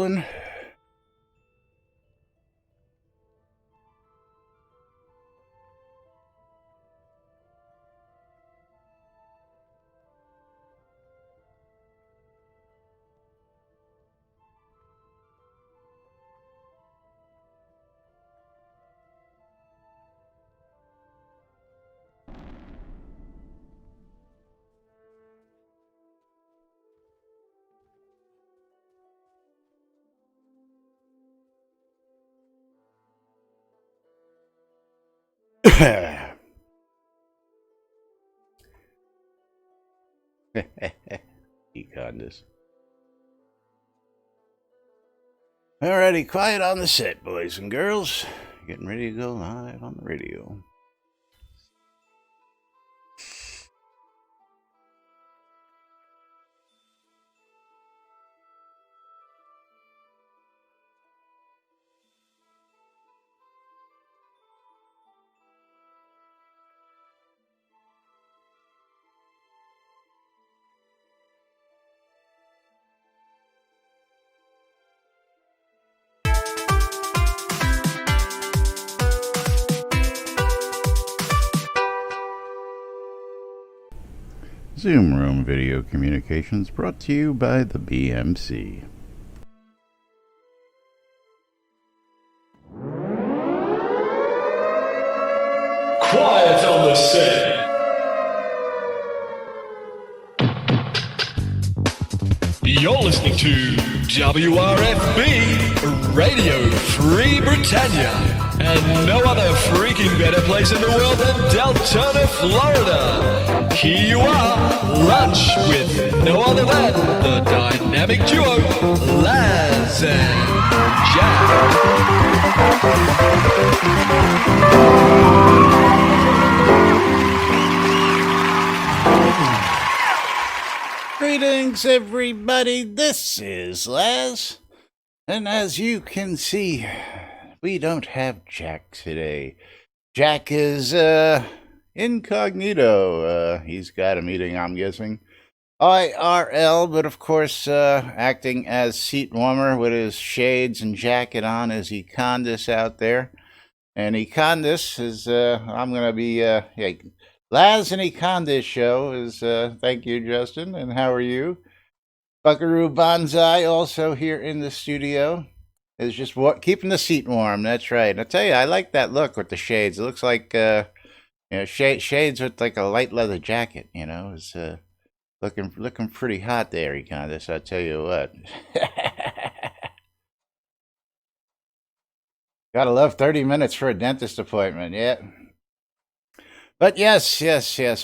doing? Econ. Alrighty, quiet on the set, boys and girls. Getting ready to go live on the radio. Zoom Room Video Communications brought to you by the BMC. Quiet on the set. You're listening to WRFB Radio Free Britannia. And no other freaking better place in the world than Deltona, Florida. Here you are, lunch with no other than the dynamic duo, Laz and Jack. Greetings, everybody. This is Laz. And as you can see, we don't have Jack today. Jack is incognito. He's got a meeting, I'm guessing. IRL, but of course acting as seat warmer with his shades and jacket on as Econdis out there. And Econdis is, I'm going to be, Laz and Econdis show is, thank you, Justin. And how are you? Buckaroo Banzai also here in the studio. Is just keeping the seat warm. That's right. I tell you, I like that look with the shades. It looks like shades with like a light leather jacket. You know, it's looking pretty hot there, Econdis. I tell you what. Gotta love 30 minutes for a dentist appointment. Yeah. But yes.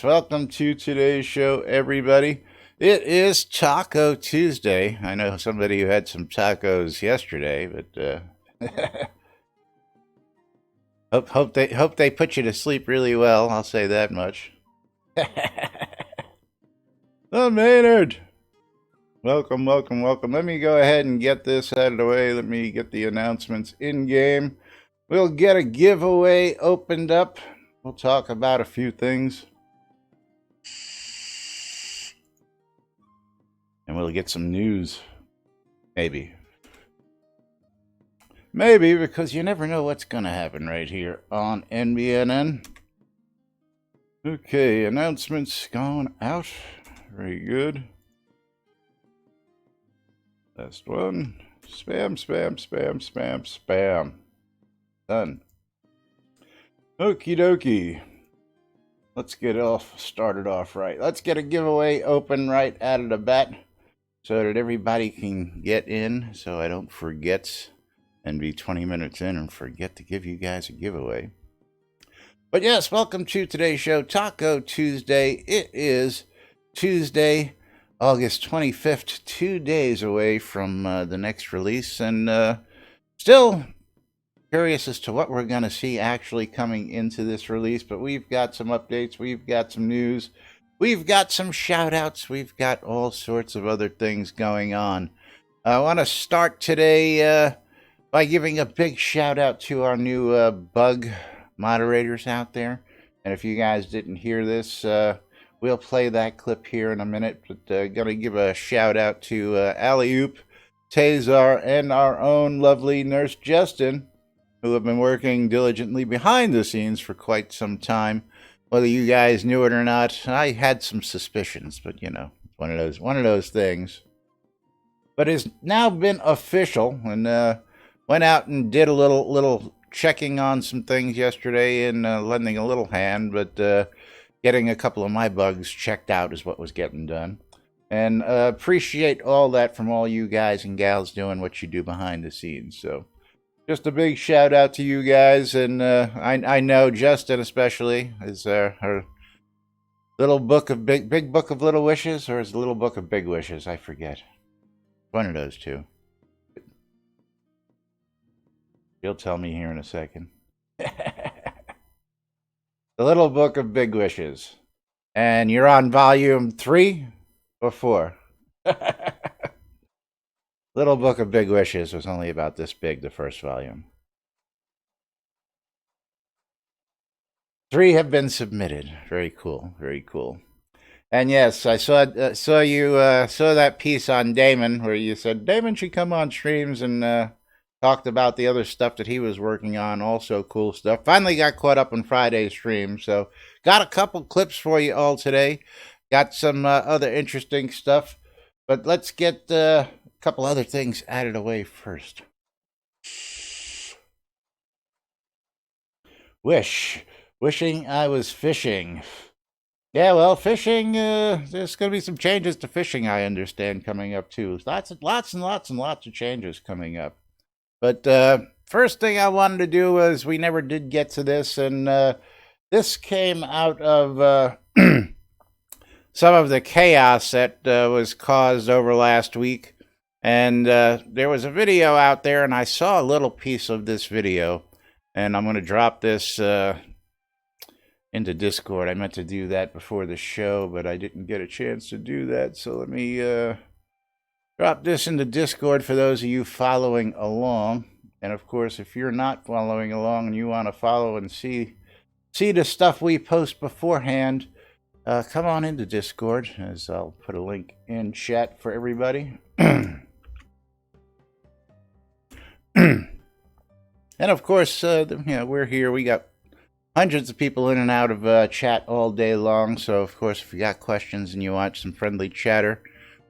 Welcome to today's show, everybody. It is Taco Tuesday. I know somebody who had some tacos yesterday, but hope they put you to sleep really well. I'll say that much. Oh, Maynard, welcome. Let me go ahead and get this out of the way. Let me get the announcements in game. We'll get a giveaway opened up. We'll talk about a few things. And we'll get some news. Maybe, because you never know what's going to happen right here on NBNN. Okay, announcements going out. Very good. Last one. Spam. Done. Okie dokie. Let's get started off right. Let's get a giveaway open right out of the bat, so that everybody can get in, so I don't forget and be 20 minutes in and forget to give you guys a giveaway. But yes, welcome to today's show, Taco Tuesday. It is Tuesday, August 25th, 2 days away from the next release, and still curious as to what we're going to see actually coming into this release, but we've got some updates, we've got some news, we've got some shout-outs. We've got all sorts of other things going on. I want to start today by giving a big shout-out to our new bug moderators out there. And if you guys didn't hear this, we'll play that clip here in a minute. But going to give a shout-out to Alley-Oop, Tazar, and our own lovely Nurse Justin, who have been working diligently behind the scenes for quite some time. Whether you guys knew it or not, I had some suspicions, but you know, one of those things. But it's now been official, and went out and did a little checking on some things yesterday and lending a little hand, but getting a couple of my bugs checked out is what was getting done. And appreciate all that from all you guys and gals doing what you do behind the scenes. So just a big shout out to you guys, and I know Justin especially is her little book of big book of little wishes, or is it little book of big wishes? I forget. One of those two. You'll tell me here in a second. The Little Book of Big Wishes. And you're on volume 3 or 4? Little Book of Big Wishes was only about this big, the first volume. 3 have been submitted. Very cool, very cool. And yes, I saw that piece on Damon where you said Damon should come on streams and talked about the other stuff that he was working on, also cool stuff. Finally got caught up on Friday's stream, so got a couple clips for you all today. Got some other interesting stuff, but let's get a couple other things added away first. Wishing I was fishing. Yeah, well, fishing, there's going to be some changes to fishing, I understand, coming up, too. Lots of changes coming up. But first thing I wanted to do was, we never did get to this, and this came out of some of the chaos that was caused over last week. And there was a video out there, and I saw a little piece of this video, and I'm going to drop this into Discord. I meant to do that before the show, but I didn't get a chance to do that, so let me drop this into Discord for those of you following along. And of course, if you're not following along and you want to follow and see the stuff we post beforehand, come on into Discord, as I'll put a link in chat for everybody. And of course, we're here. We got hundreds of people in and out of chat all day long. So of course, if you got questions and you want some friendly chatter,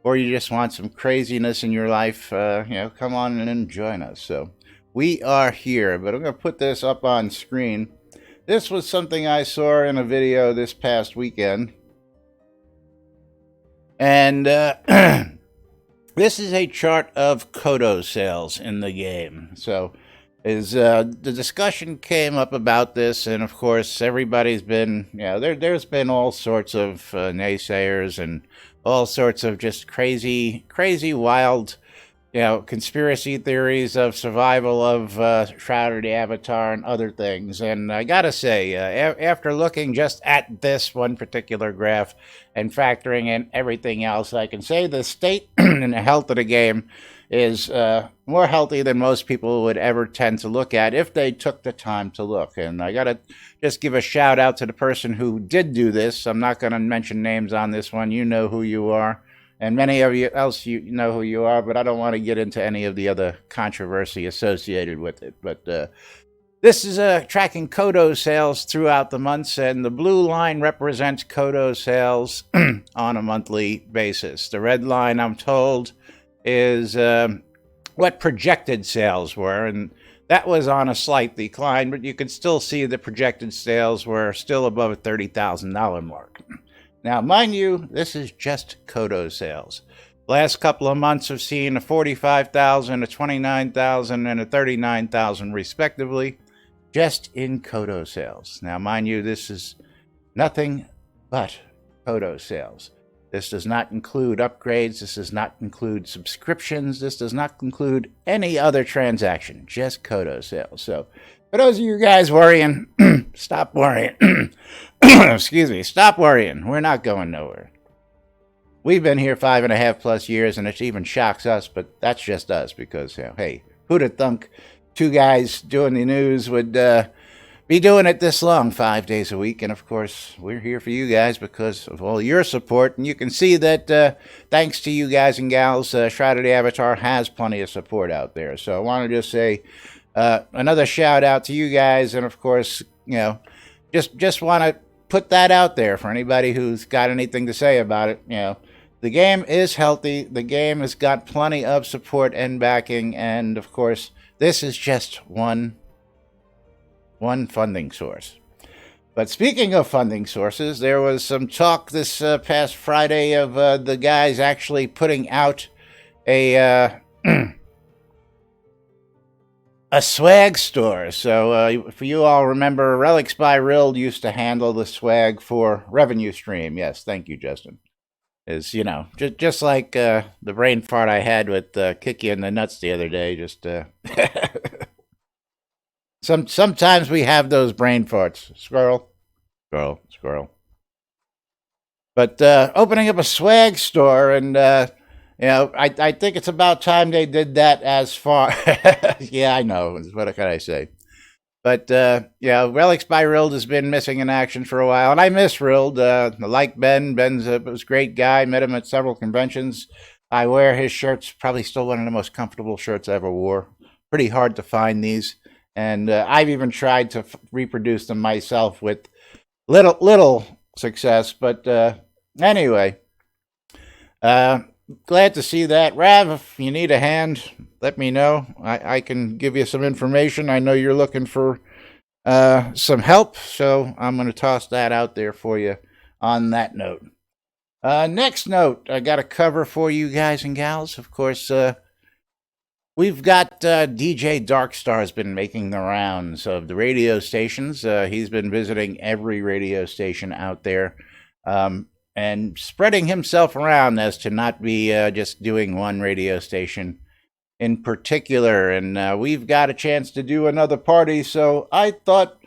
or you just want some craziness in your life, come on in and join us. So we are here, but I'm going to put this up on screen. This was something I saw in a video this past weekend. And this is a chart of Kodo sales in the game. So the discussion came up about this, and of course everybody's been, there's been all sorts of naysayers and all sorts of just crazy, wild, conspiracy theories of survival of Shroud the Avatar and other things. And I gotta say, after looking just at this one particular graph and factoring in everything else, I can say the state and the health of the game is more healthy than most people would ever tend to look at if they took the time to look. And I gotta just give a shout out to the person who did do this. I'm not gonna mention names on this one. You know who you are, and many of you else you know who you are, but I don't want to get into any of the other controversy associated with it. But this is tracking Kodo sales throughout the months, and the blue line represents Kodo sales on a monthly basis. The red line, I'm told, is what projected sales were, and that was on a slight decline, but you could still see the projected sales were still above a $30,000 mark. Now, mind you, this is just Kodo sales. Last couple of months have seen a $45,000, a $29,000, and a $39,000 respectively, just in Kodo sales. Now, mind you, this is nothing but Kodo sales. This does not include upgrades. This does not include subscriptions. This does not include any other transaction, just Kodo sales. So for those of you guys worrying, stop worrying. Excuse me, stop worrying. We're not going nowhere. We've been here 5.5+ years, and it even shocks us, but that's just us because, hey, who'd have thunk two guys doing the news would be doing it this long, 5 days a week. And of course, we're here for you guys because of all your support. And you can see that thanks to you guys and gals, Shroud of the Avatar has plenty of support out there. So I want to just say another shout out to you guys. And of course, just want to put that out there for anybody who's got anything to say about it. The game is healthy. The game has got plenty of support and backing. And of course, this is just one funding source. But speaking of funding sources, there was some talk this past Friday of the guys actually putting out a a swag store. So if you all remember, Relics by Rild used to handle the swag for Revenue Stream. Yes, thank you, Justin. Is just like the brain fart I had with Kick You in the Nuts the other day. Just sometimes we have those brain farts. Squirrel. But opening up a swag store, and I think it's about time they did that. As far, yeah, I know. What can I say? But Relics by Rild has been missing in action for a while, and I miss Rild. Like Ben. Ben's was a great guy. Met him at several conventions. I wear his shirts. Probably still one of the most comfortable shirts I ever wore. Pretty hard to find these, and I've even tried to reproduce them myself with little success. But anyway, glad to see that. Rav, if you need a hand, let me know. I can give you some information. I know you're looking for some help, so I'm going to toss that out there for you on that note. Next note, I got a cover for you guys and gals. Of course, we've got DJ Darkstar has been making the rounds of the radio stations. He's been visiting every radio station out there. And spreading himself around as to not be just doing one radio station in particular. And we've got a chance to do another party, so I thought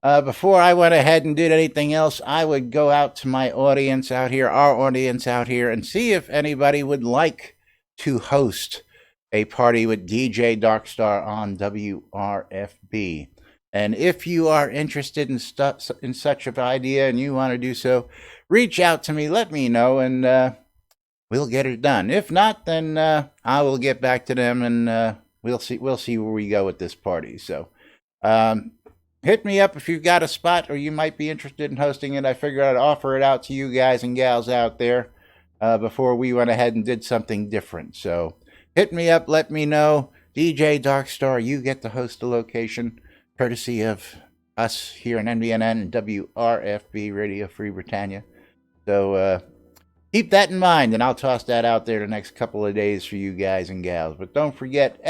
before I went ahead and did anything else, I would go out to my audience out here, our audience out here, and see if anybody would like to host a party with DJ Darkstar on WRFB. And if you are interested in such an idea and you want to do so, reach out to me, let me know, and we'll get it done. If not, then I will get back to them, and we'll see where we go with this party. So hit me up if you've got a spot or you might be interested in hosting it. I figured I'd offer it out to you guys and gals out there before we went ahead and did something different. So hit me up, let me know. DJ Darkstar, you get to host the location, courtesy of us here in NBNN and WRFB, Radio Free Britannia. So keep that in mind, and I'll toss that out there the next couple of days for you guys and gals. But don't forget,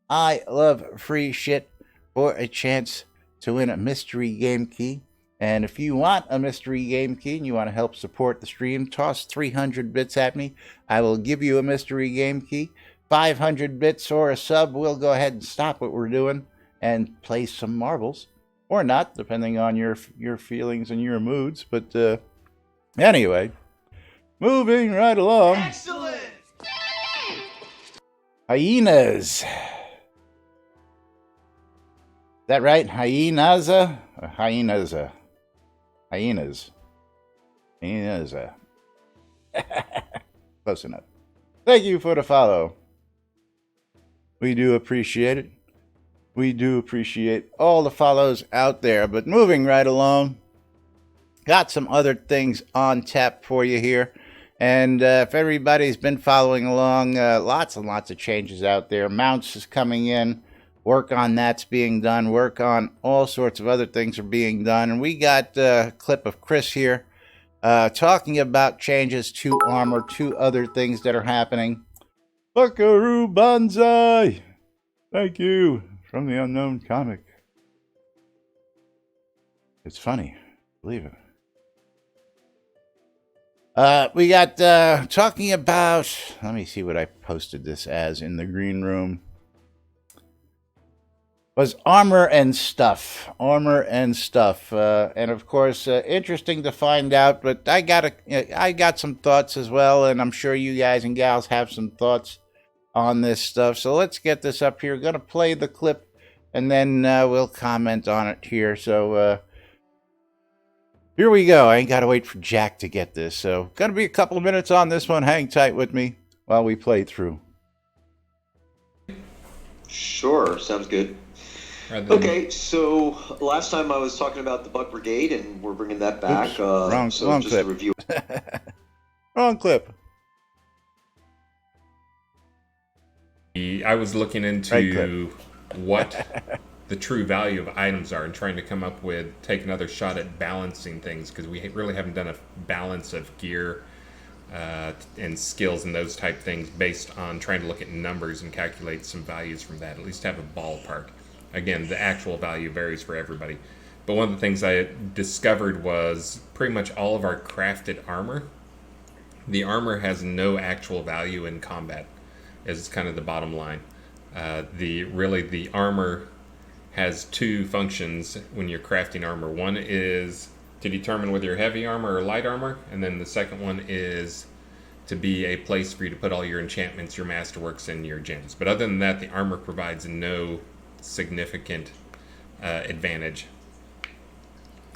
I love free shit for a chance to win a mystery game key. And if you want a mystery game key and you want to help support the stream, toss 300 bits at me. I will give you a mystery game key. 500 bits or a sub, we'll go ahead and stop what we're doing and play some marbles. Or not, depending on your feelings and your moods. But anyway, moving right along. Excellent! Hyenas. Is that right? Hyenas? Or hyenas? Hyenas. Hyenas. Close enough. Thank you for the follow. We do appreciate it. We do appreciate all the follows out there. But moving right along, got some other things on tap for you here. And if everybody's been following along, lots and lots of changes out there. Mounts is coming in. Work on that's being done. Work on all sorts of other things are being done. And we got a clip of Chris here talking about changes to armor, to other things that are happening. Buckaroo Banzai! Thank you. From the Unknown Comic. It's funny. Believe it. We got talking about... Let me see what I posted this as in the green room. Was armor and stuff. Armor and stuff. And of course, interesting to find out. But I got some thoughts as well. And I'm sure you guys and gals have some thoughts on this stuff. So let's get this up here. Going to play the clip and then we'll comment on it here. So here we go. I ain't got to wait for Jack to get this. So going to be a couple of minutes on this one. Hang tight with me while we play through. Sure, sounds good. Okay, so last time I was talking about the Buck Brigade, and we're bringing that back. Oops, wrong just clip. a review. Wrong clip. I was looking into what the true value of items are and trying to come up with, take another shot at balancing things, because we really haven't done a balance of gear and skills and those type things based on trying to look at numbers and calculate some values from that, at least have a ballpark. Again, the actual value varies for everybody. But one of the things I discovered was pretty much all of our crafted armor. The armor has no actual value in combat, is kind of the bottom line. The armor has two functions when you're crafting armor. One is to determine whether you're heavy armor or light armor, and then the second one is to be a place for you to put all your enchantments, your masterworks, and your gems. But other than that, the armor provides no significant advantage.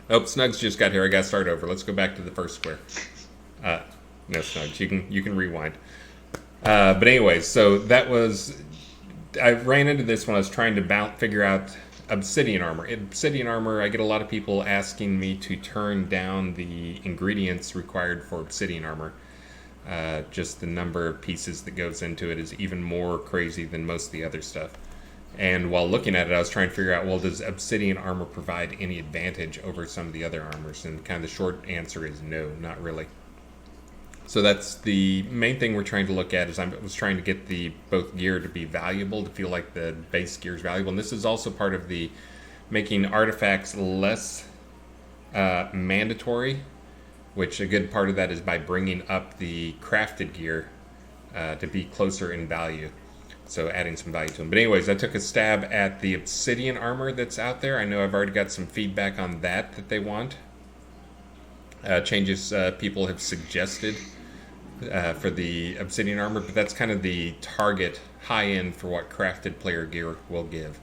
Oh, Snugs just got here. I got to start over. Let's go back to the first square. No, Snugs, you can rewind. But anyways, so that was, I ran into this when I was trying to figure out obsidian armor. Obsidian armor, I get a lot of people asking me to turn down the ingredients required for obsidian armor. Just the number of pieces that goes into it is even more crazy than most of the other stuff. And while looking at it, I was trying to figure out, well, does obsidian armor provide any advantage over some of the other armors? And kind of the short answer is no, not really. So that's the main thing we're trying to look at. Is I was trying to get the both gear to be valuable, to feel like the base gear is valuable. And this is also part of the making artifacts less mandatory, which a good part of that is by bringing up the crafted gear to be closer in value. So adding some value to them. But anyways, I took a stab at the obsidian armor that's out there. I know I've already got some feedback on that they want. Changes people have suggested for the obsidian armor, but that's kind of the target high end for what crafted player gear will give.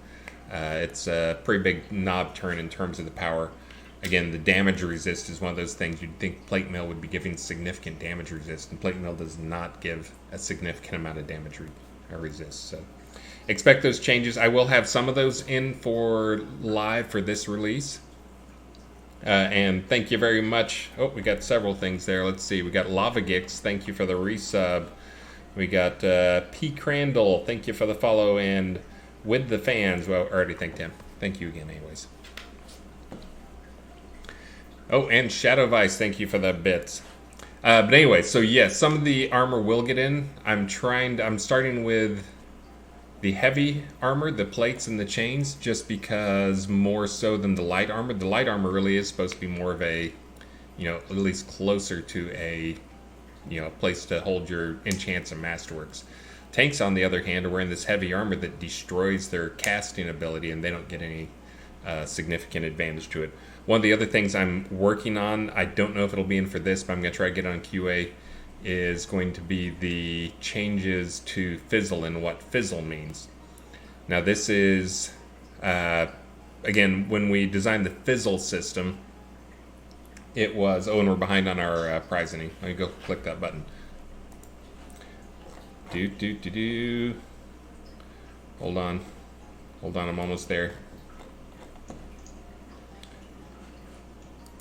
It's a pretty big knob turn in terms of the power. Again, the damage resist is one of those things you'd think plate mail would be giving significant damage resist, and plate mail does not give a significant amount of damage resist. So expect those changes. I will have some of those in for live for this release. And thank you very much. Oh, we got several things there. Let's see. We got Lava Gix. Thank you for the resub. We got P. Crandall. Thank you for the follow. And With the Fans. Well, I already thanked him. Thank you again, anyways. Oh, and Shadow Vice. Thank you for the bits. But anyway, so yes, some of the armor will get in. I'm starting with the heavy armor, the plates and the chains, just because more so than the light armor. The light armor really is supposed to be more of a, at least closer to a, place to hold your enchants and masterworks. Tanks, on the other hand, are wearing this heavy armor that destroys their casting ability, and they don't get any significant advantage to it. One of the other things I'm working on, I don't know if it'll be in for this, but I'm going to try to get on QA, is going to be the changes to fizzle and what fizzle means. Now this is, again, when we designed the fizzle system, it was, and we're behind on our prizing. Let me go click that button. Hold on, I'm almost there.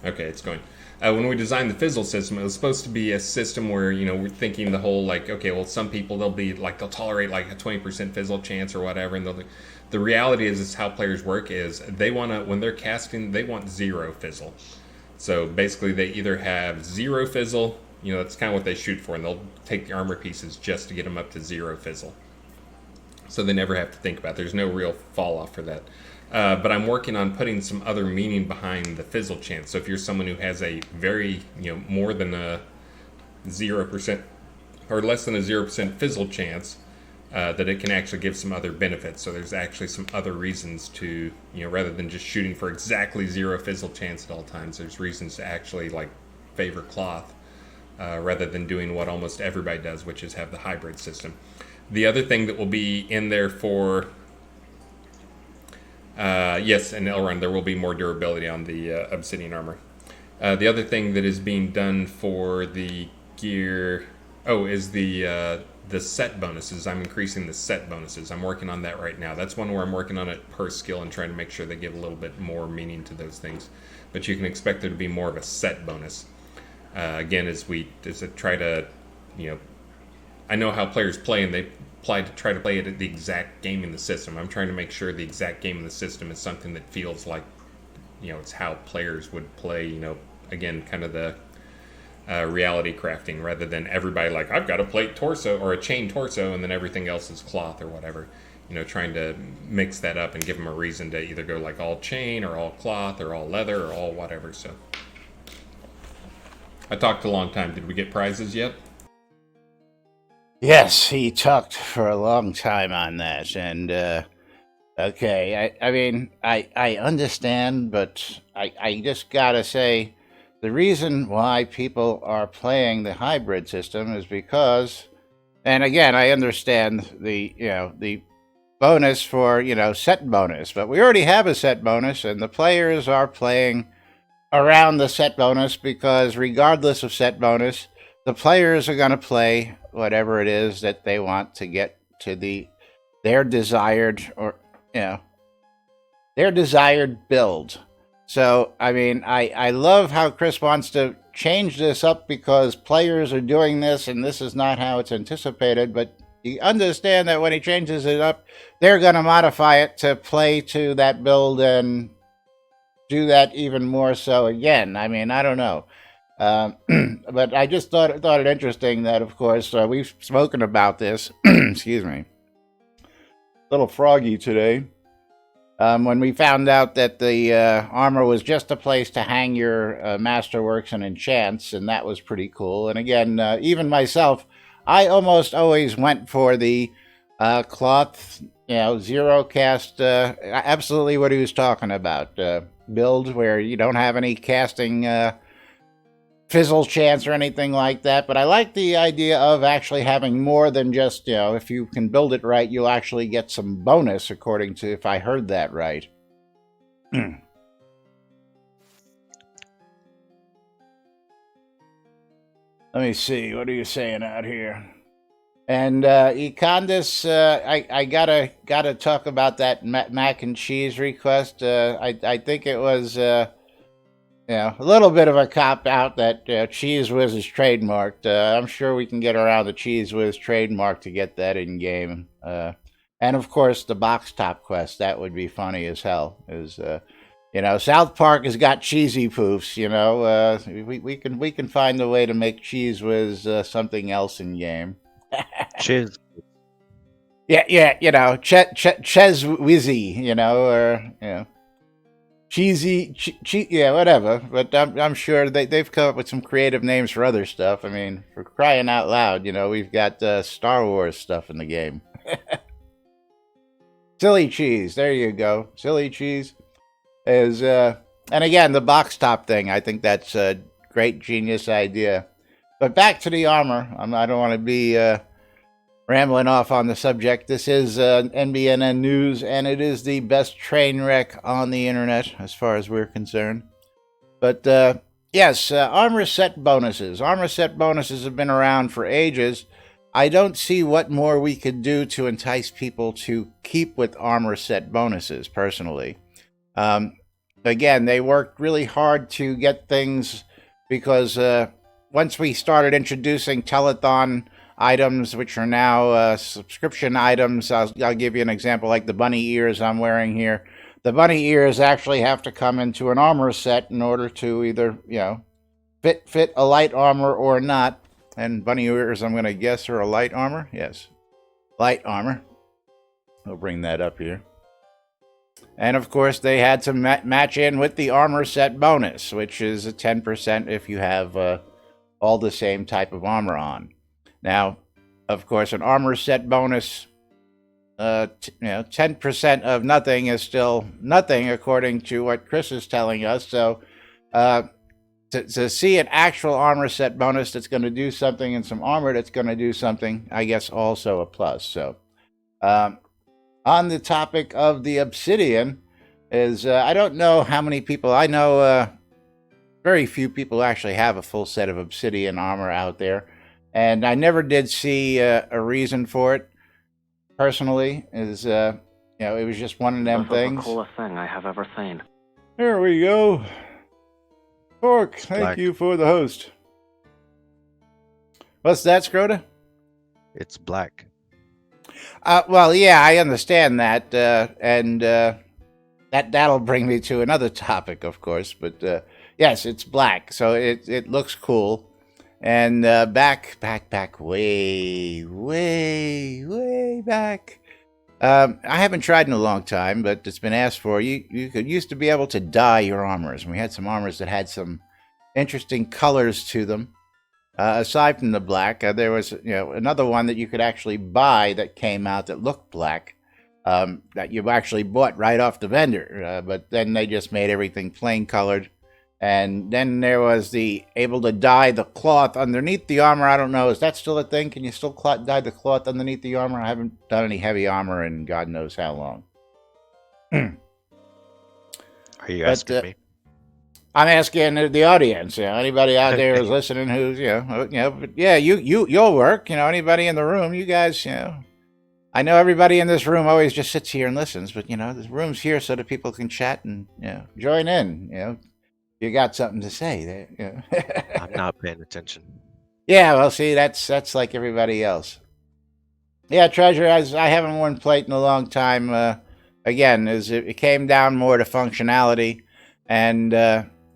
Okay, it's going. When we designed the fizzle system, it was supposed to be a system where, we're thinking the whole, okay, well, some people, they'll tolerate like a 20% fizzle chance or whatever. And the reality is how players work is they want to, when they're casting, they want 0 fizzle. So basically they either have 0 fizzle, that's kind of what they shoot for, and they'll take the armor pieces just to get them up to 0 fizzle. So they never have to think about it. There's no real fall off for that. But I'm working on putting some other meaning behind the fizzle chance. So if you're someone who has a very, more than a 0% or less than a 0% fizzle chance, that it can actually give some other benefits. So there's actually some other reasons to, rather than just shooting for exactly 0 fizzle chance at all times, there's reasons to actually favor cloth rather than doing what almost everybody does, which is have the hybrid system. The other thing that will be in there for Yes, and Elrond, there will be more durability on the obsidian armor. The other thing that is being done for the gear, is the set bonuses. I'm increasing the set bonuses. I'm working on that right now. That's one where I'm working on it per skill and trying to make sure they give a little bit more meaning to those things. But you can expect there to be more of a set bonus. Again, as I try to, I know how players play, and they try to play it at the exact game in the system. I'm trying to make sure the exact game in the system is something that feels like, it's how players would play. Again, kind of the reality crafting, rather than everybody like, I've got a plate torso or a chain torso, and then everything else is cloth or whatever. Trying to mix that up and give them a reason to either go like all chain or all cloth or all leather or all whatever. So I talked a long time. Did we get prizes yet? Yes, he talked for a long time on that, and okay, I mean, I understand, but I just gotta say, the reason why people are playing the hybrid system is because, and again, I understand the bonus for, set bonus, but we already have a set bonus, and the players are playing around the set bonus because regardless of set bonus, the players are going to play whatever it is that they want to get to their desired build. So, I mean, I love how Chris wants to change this up because players are doing this and this is not how it's anticipated, but you understand that when he changes it up, they're going to modify it to play to that build and do that even more so again. I mean, I don't know. But I just thought it interesting that, of course, we've spoken about this. Excuse me. A little froggy today. When we found out that the armor was just a place to hang your masterworks and enchants, and that was pretty cool. And again, even myself, I almost always went for the cloth, zero cast, absolutely what he was talking about. Build where you don't have any casting fizzle chance or anything like that, but I like the idea of actually having more than just, if you can build it right, you'll actually get some bonus, according to, if I heard that right. Let me see, what are you saying out here? And Econdis, I gotta talk about that mac and cheese request. I think it was a little bit of a cop out that Cheese Whiz is trademarked. I'm sure we can get around the Cheese Whiz trademark to get that in game. And of course the box top quest, that would be funny as hell. Is South Park has got cheesy poofs. We can find a way to make Cheese Whiz something else in game. Cheers. Yeah, Ches Wizzy, or cheesy, yeah, whatever. But I'm sure they've come up with some creative names for other stuff. I mean, for crying out loud, we've got Star Wars stuff in the game. Silly cheese, there you go. Silly cheese is, and again, the box top thing. I think that's a great genius idea. But back to the armor. I don't want to be rambling off on the subject. This is NBNN News, and it is the best train wreck on the internet, as far as we're concerned. But yes, armor set bonuses. Armor set bonuses have been around for ages. I don't see what more we could do to entice people to keep with armor set bonuses, personally. Again, they worked really hard to get things because once we started introducing telethon items, which are now subscription items, I'll give you an example, like the bunny ears I'm wearing here. The bunny ears actually have to come into an armor set in order to either, fit a light armor or not. And bunny ears, I'm going to guess, are a light armor. Yes, light armor. I'll bring that up here. And of course, they had to match in with the armor set bonus, which is a 10% if you have all the same type of armor on. Now, of course, an armor set bonus, 10% of nothing is still nothing, according to what Chris is telling us. So, to see an actual armor set bonus that's going to do something and some armor that's going to do something, I guess also a plus. So, on the topic of the obsidian, is I don't know how many people I know. Very few people actually have a full set of obsidian armor out there, and I never did see a reason for it. Personally, is it was just one of them This things. is the coolest thing I have ever seen. There we go. Pork, thank you for the host. What's that, Scrota? It's black. Well, yeah, I understand that, and that'll bring me to another topic, of course. But yes, it's black, so it looks cool. And back way back. I haven't tried in a long time, but it's been asked for. You used to be able to dye your armors, and we had some armors that had some interesting colors to them. Aside from the black, there was another one that you could actually buy that came out that looked black, that you actually bought right off the vendor. But then they just made everything plain colored. And then there was the able to dye the cloth underneath the armor. I don't know, is that still a thing? Can you still dye the cloth underneath the armor? I haven't done any heavy armor in God knows how long. Are you asking me? I'm asking the audience. Anybody out there who's listening who's but yeah, you'll work. Anybody in the room, you guys. I know everybody in this room always just sits here and listens, but the room's here so that people can chat and join in. You got something to say there. I'm not paying attention. Yeah, well, see, that's like everybody else. Yeah, Treasure, I haven't worn plate in a long time. Again, it came down more to functionality, and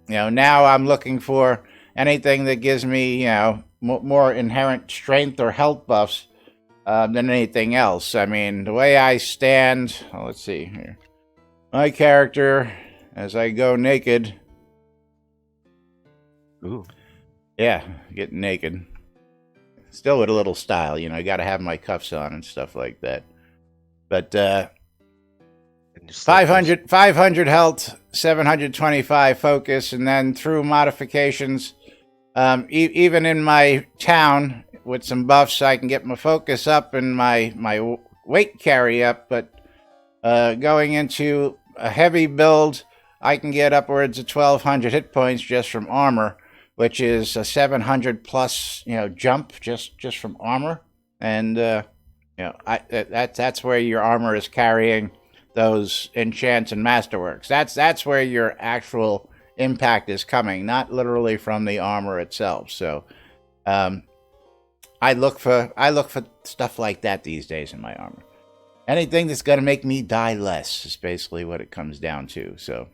now I'm looking for anything that gives me more inherent strength or health buffs than anything else. I mean, the way I stand. Let's see here. My character, as I go naked. Ooh. Yeah, getting naked. Still with a little style, I got to have my cuffs on and stuff like that. But 500 health, 725 focus, and then through modifications, even in my town with some buffs, I can get my focus up and my weight carry up. But going into a heavy build, I can get upwards of 1,200 hit points just from armor, which is a 700 plus, jump just from armor, and that's where your armor is carrying those enchants and masterworks. That's where your actual impact is coming, not literally from the armor itself. So, I look for stuff like that these days in my armor. Anything that's going to make me die less is basically what it comes down to. So.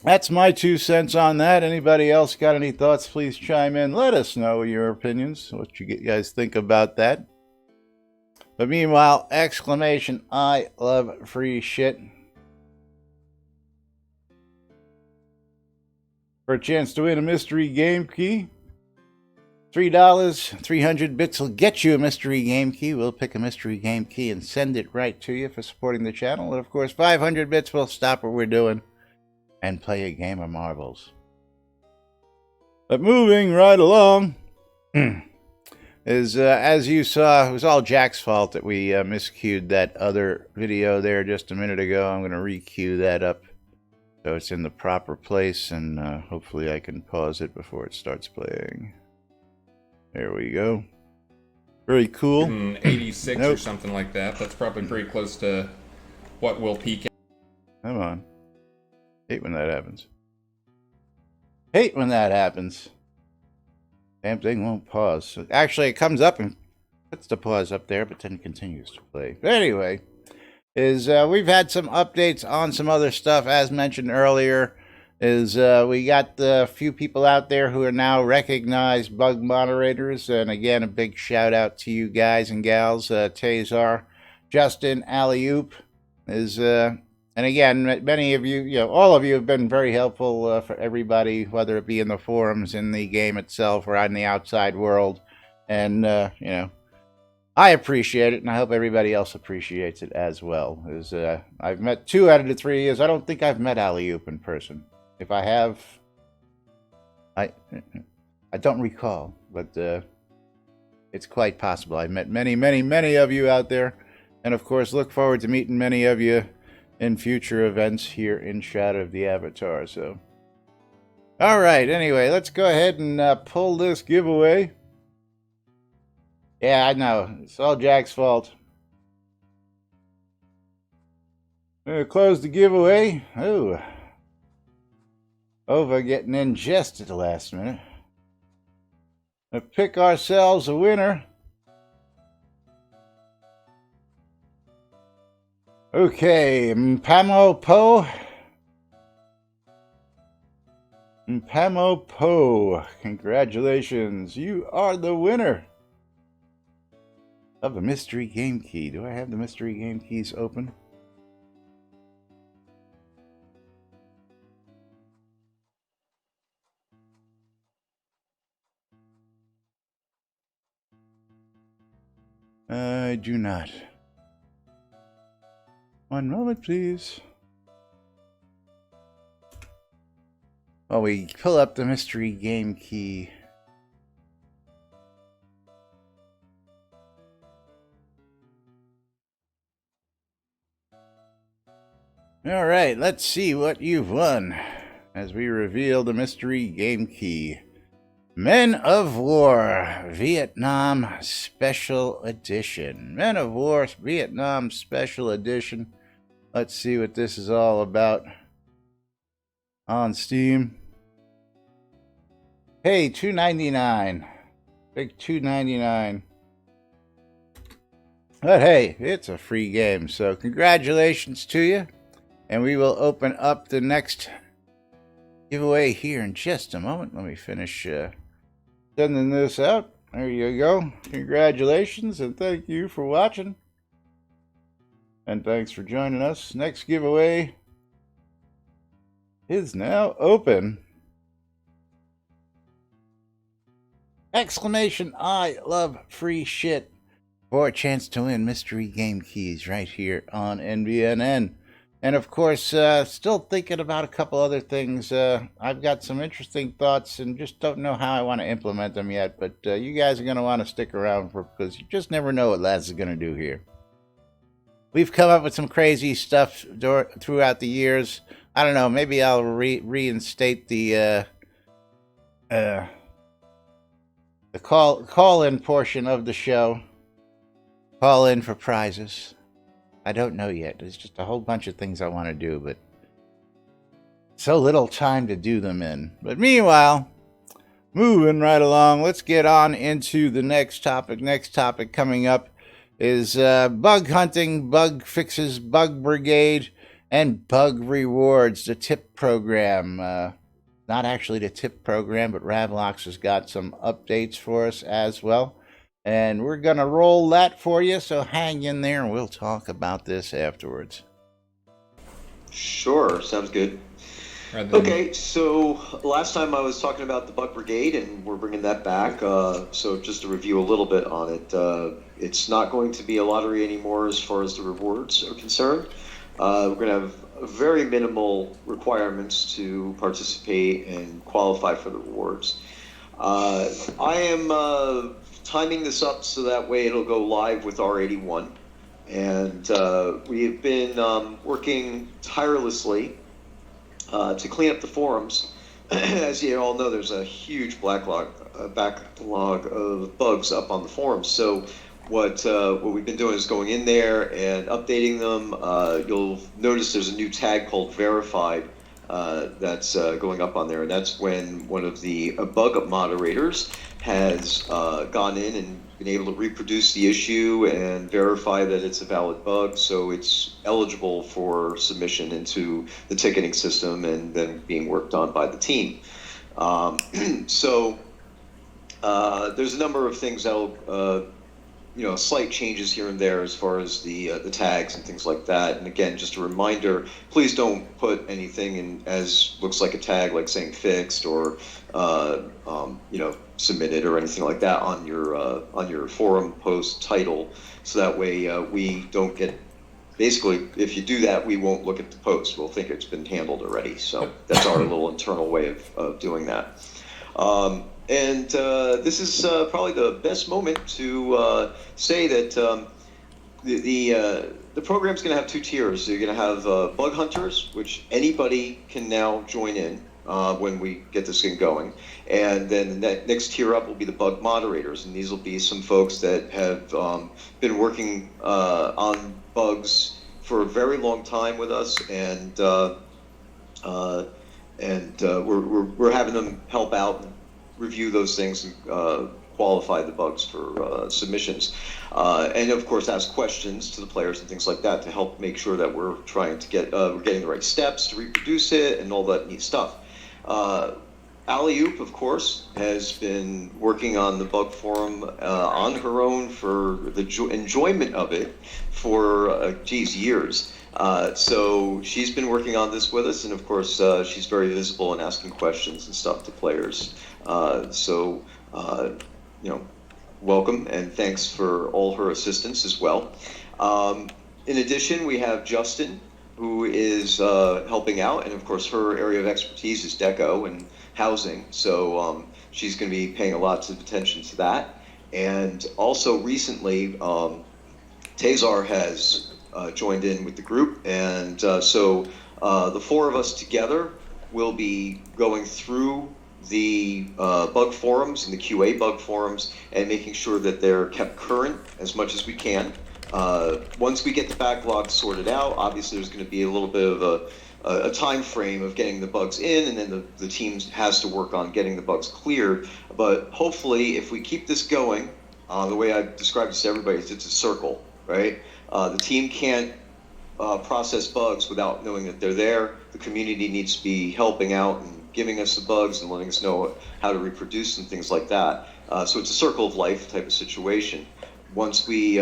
That's my 2 cents on that. Anybody else got any thoughts? Please chime in. Let us know your opinions, what you guys think about that. But meanwhile, exclamation, I love free shit. For a chance to win a mystery game key. $3, 300 bits will get you a mystery game key. We'll pick a mystery game key and send it right to you for supporting the channel. And of course, 500 bits will stop what we're doing and play a game of marbles. But moving right along, is as you saw, it was all Jack's fault that we miscued that other video there just a minute ago. I'm going to re-cue that up so it's in the proper place, and hopefully I can pause it before it starts playing. There we go. Very cool. 86 or something like that. That's probably pretty close to what will peak at. Come on. Hate when that happens. Hate when that happens. Damn thing won't pause. Actually, it comes up and puts the pause up there, but then continues to play. But anyway, we've had some updates on some other stuff, as mentioned earlier. We got a few people out there who are now recognized bug moderators, and again, a big shout out to you guys and gals, Tazar, Justin, Alley-Oop, and again, many of you, all of you have been very helpful for everybody, whether it be in the forums, in the game itself, or in the outside world. And, I appreciate it, and I hope everybody else appreciates it as well. I've met 2 out of the 3 years. I don't think I've met Alley-Oop in person. If I have, I don't recall. But It's quite possible. I've met many, many, many of you out there. And of course, look forward to meeting many of you in future events here in Shadow of the Avatar. So, all right. Anyway, let's go ahead and pull this giveaway. Yeah, I know. It's all Jack's fault. I'm going to close the giveaway. Oh. Ova getting in just at the last minute. We'll pick ourselves a winner. Okay, Mpamo Po. Mpamo Po. Congratulations. You are the winner of the mystery game key. Do I have the mystery game keys open? I do not. One moment, please. While we pull up the mystery game key. All right, let's see what you've won as we reveal the mystery game key. Men of War Vietnam Special Edition. Men of War Vietnam Special Edition. Let's see what this is all about on Steam. Hey, $2.99. Big $2.99. But hey, it's a free game, so congratulations to you. And we will open up the next giveaway here in just a moment. Let me finish sending this out. There you go. Congratulations, and thank you for watching. And thanks for joining us. Next giveaway is now open. Exclamation, I love free shit. For a chance to win mystery game keys right here on NBNN. And of course, still thinking about a couple other things. I've got some interesting thoughts and just don't know how I want to implement them yet. But you guys are going to want to stick around because you just never know what Laz is going to do here. We've come up with some crazy stuff throughout the years. I don't know. Maybe I'll reinstate the call-in portion of the show. Call in for prizes. I don't know yet. There's just a whole bunch of things I want to do, but so little time to do them in. But meanwhile, moving right along, let's get on into the next topic. Next topic coming up is bug hunting, bug fixes, bug brigade, and bug rewards, the tip program. Not actually the tip program, but Ravlox has got some updates for us as well. And we're going to roll that for you, so hang in there and we'll talk about this afterwards. Sure, sounds good. Okay, so last time I was talking about the Bug Brigade, and we're bringing that back. So just to review a little bit on it, it's not going to be a lottery anymore as far as the rewards are concerned. We're going to have very minimal requirements to participate and qualify for the rewards. I am timing this up so that way it'll go live with R81. And we have been working tirelessly to clean up the forums. As you all know, there's a huge backlog of bugs up on the forums. So what we've been doing is going in there and updating them. You'll notice there's a new tag called verified that's going up on there, and that's when one of the bug moderators has gone in and been able to reproduce the issue and verify that it's a valid bug, so it's eligible for submission into the ticketing system and then being worked on by the team. So there's a number of things that'll slight changes here and there as far as the tags and things like that. And again, just a reminder, please don't put anything in as looks like a tag, like saying fixed or submitted or anything like that on your forum post title. So that way we don't get, basically, if you do that, we won't look at the post. We'll think it's been handled already. So that's our little internal way of doing that. And this is probably the best moment to say that the program's going to have two tiers. You're going to have bug hunters, which anybody can now join in when we get this thing going. And then the next tier up will be the bug moderators. And these will be some folks that have been working on bugs for a very long time with us. And we're having them help out and review those things and qualify the bugs for submissions, and of course ask questions to the players and things like that to help make sure that we're trying to get we're getting the right steps to reproduce it and all that neat stuff. Alley-oop, of course, has been working on the bug forum on her own for the enjoyment of it for years. So she's been working on this with us, and of course she's very visible in asking questions and stuff to players. Welcome and thanks for all her assistance as well. In addition, we have Justin, who is helping out, and of course her area of expertise is deco and housing, so she's going to be paying a lot of attention to that. And also recently, Tazar has joined in with the group, and so the four of us together will be going through the bug forums and the QA bug forums and making sure that they're kept current as much as we can. Once we get the backlog sorted out, obviously there's going to be a little bit of a time frame of getting the bugs in, and then the team has to work on getting the bugs cleared. But hopefully, if we keep this going, the way I've described this to everybody is it's a circle, right? The team can't process bugs without knowing that they're there. The community needs to be helping out and giving us the bugs and letting us know how to reproduce and things like that. So it's a circle of life type of situation. Once we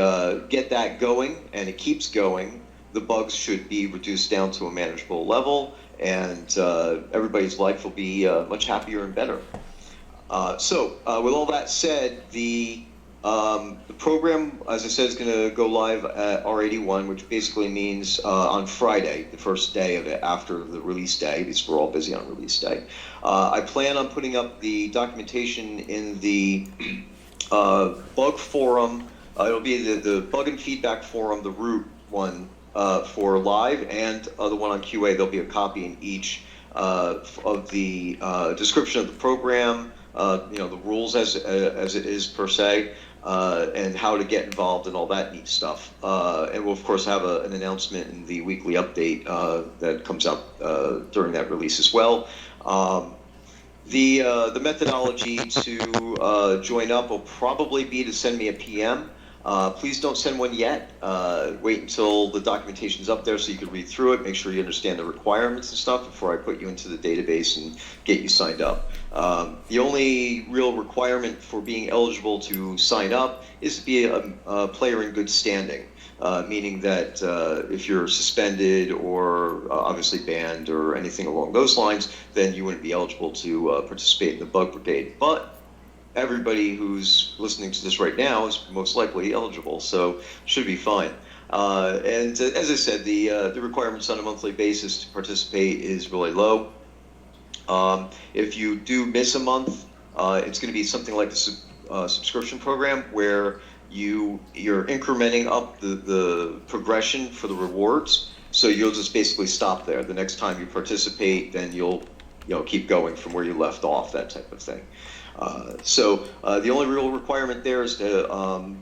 get that going and it keeps going, the bugs should be reduced down to a manageable level, and everybody's life will be much happier and better. So with all that said, the program, as I said, is going to go live at R81, which basically means on Friday, the first day of it after the release day, because we're all busy on release day. I plan on putting up the documentation in the bug forum. It'll be the bug and feedback forum, the root one for live, and the one on QA. There'll be a copy in each of the description of the program, the rules as it is per se, and how to get involved and all that neat stuff. And we'll of course have an announcement in the weekly update that comes out during that release as well. The methodology to join up will probably be to send me a PM. Please don't send one yet. Wait until the documentation's up there so you can read through it, make sure you understand the requirements and stuff before I put you into the database and get you signed up. The only real requirement for being eligible to sign up is to be a player in good standing, meaning that if you're suspended or obviously banned or anything along those lines, then you wouldn't be eligible to participate in the Bug Brigade. But everybody who's listening to this right now is most likely eligible, so should be fine. And as I said, the requirements on a monthly basis to participate is really low. If you do miss a month, it's going to be something like the subscription program where you're incrementing up the progression for the rewards. So you'll just basically stop there. The next time you participate, then you'll keep going from where you left off, that type of thing. So the only real requirement there is to,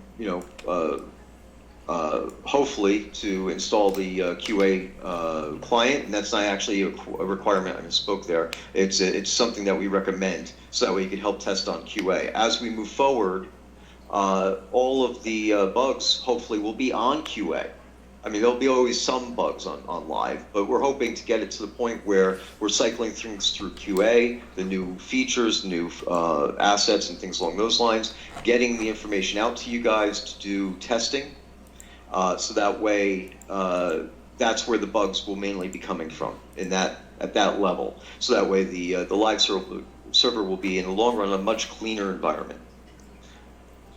hopefully to install the QA client, and that's not actually a requirement. I misspoke there. It's something that we recommend, so that way you can help test on QA. As we move forward, all of the bugs hopefully will be on QA. I mean, there'll be always some bugs on live, but we're hoping to get it to the point where we're cycling things through QA, the new features, new assets and things along those lines, getting the information out to you guys to do testing, so that way that's where the bugs will mainly be coming from at that level. So that way the live server will be in the long run a much cleaner environment.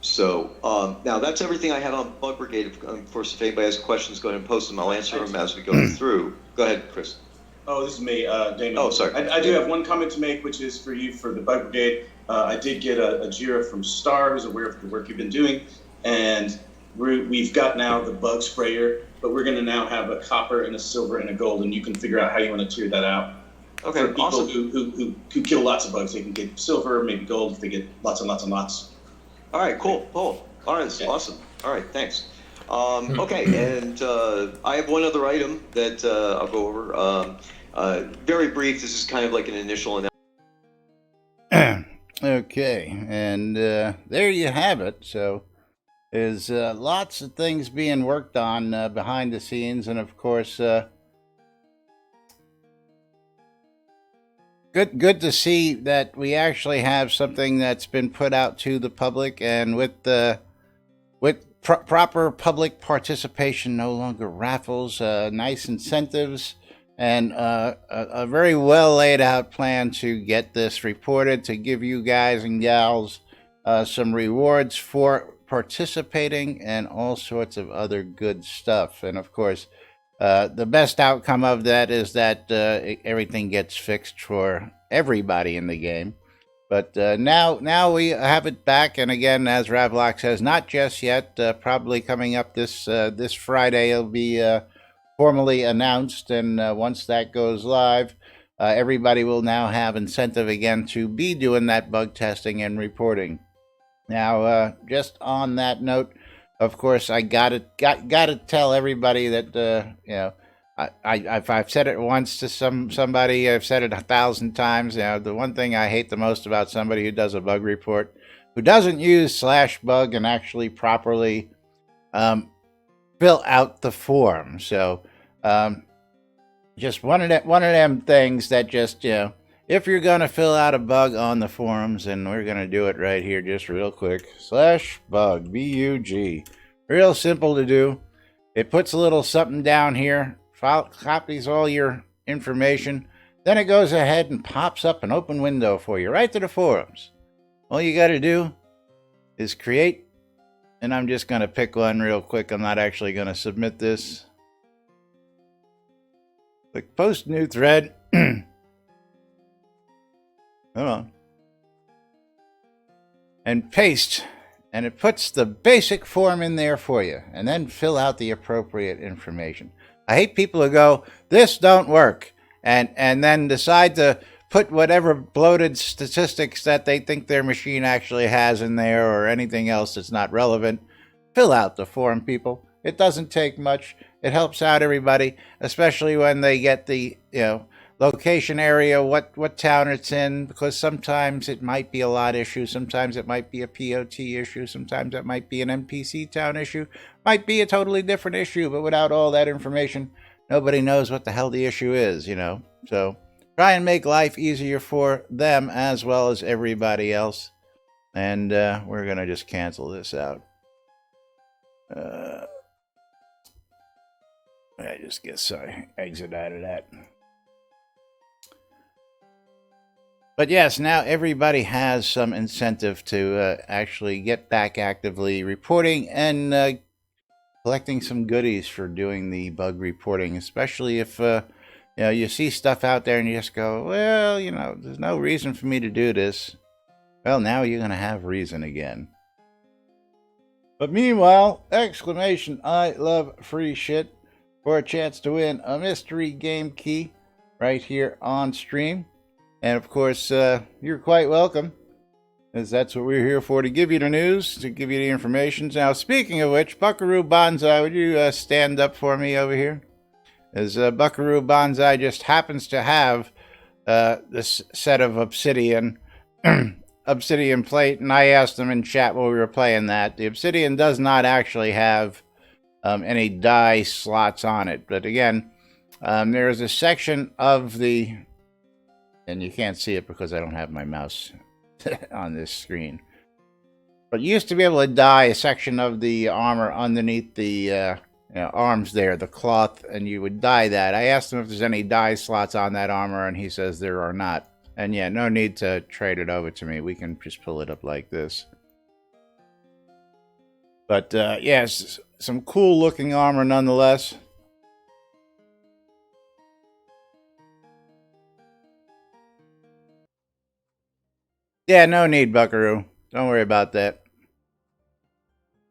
So now that's everything I have on Bug Brigade. Of course, if anybody has questions, go ahead and post them. I'll answer them as we go through. Go ahead, Chris. Oh, this is me, Damon. Oh, sorry. I do have one comment to make, which is for you for the Bug Brigade. I did get a Jira from Star, who's aware of the work you've been doing, and we've got now the bug sprayer, but we're going to now have a copper and a silver and a gold, and you can figure out how you want to tier that out. Okay, For people awesome. who kill lots of bugs, they can get silver, maybe gold if they get lots and lots and lots. All right, cool. All right, that's awesome. All right, thanks. Okay, and I have one other item that I'll go over. Very brief. This is kind of like an initial announcement. Okay, and there you have it. So there's lots of things being worked on behind the scenes, and of course, good to see that we actually have something that's been put out to the public, and with proper public participation, no longer raffles, nice incentives, and a very well laid out plan to get this reported, to give you guys and gals some rewards for participating, and all sorts of other good stuff. And of course, the best outcome of that is that everything gets fixed for everybody in the game. But now we have it back, and again, as Ravlock says, not just yet. Probably coming up this Friday, it'll be formally announced, and once that goes live, everybody will now have incentive again to be doing that bug testing and reporting. Now, just on that note, of course, I gotta tell everybody that I've said it once to somebody. I've said it 1,000 times. The one thing I hate the most about somebody who does a bug report, who doesn't use /bug and actually properly fill out the form. So, just one of them things that just if you're gonna fill out a bug on the forums, and we're gonna do it right here, just real quick, /bug, BUG, real simple to do. It puts a little something down here, copies all your information, then it goes ahead and pops up an open window for you right to the forums. All you got to do is create, and I'm just going to pick one real quick. I'm not actually going to submit this. Click post new thread. Hold on. And paste. And it puts the basic form in there for you, and then fill out the appropriate information. I hate people who go, this don't work, and then decide to put whatever bloated statistics that they think their machine actually has in there, or anything else that's not relevant. Fill out the form, people. It doesn't take much. It helps out everybody, especially when they get the location area, what town it's in, because sometimes it might be a lot issue, sometimes it might be a POT issue, sometimes it might be an NPC town issue, might be a totally different issue, but without all that information, nobody knows what the hell the issue is, So try and make life easier for them as well as everybody else. And we're going to just cancel this out. I just guess I exit out of that. But yes, now everybody has some incentive to actually get back actively reporting and collecting some goodies for doing the bug reporting, especially if you see stuff out there and you just go, well, there's no reason for me to do this. Well, now you're going to have reason again. But meanwhile, exclamation, I love free shit, for a chance to win a mystery game key right here on stream. And of course, you're quite welcome, as that's what we're here for, to give you the news, to give you the information. Now, speaking of which, Buckaroo Banzai, would you stand up for me over here? As Buckaroo Banzai just happens to have this set of obsidian plate, and I asked him in chat while we were playing that. The obsidian does not actually have any die slots on it, but again, there is a section of the... and you can't see it because I don't have my mouse on this screen. But you used to be able to dye a section of the armor underneath the arms there, the cloth, and you would dye that. I asked him if there's any dye slots on that armor, and he says there are not. And yeah, no need to trade it over to me. We can just pull it up like this. But yes, some cool looking armor nonetheless. Yeah, no need, Buckaroo. Don't worry about that.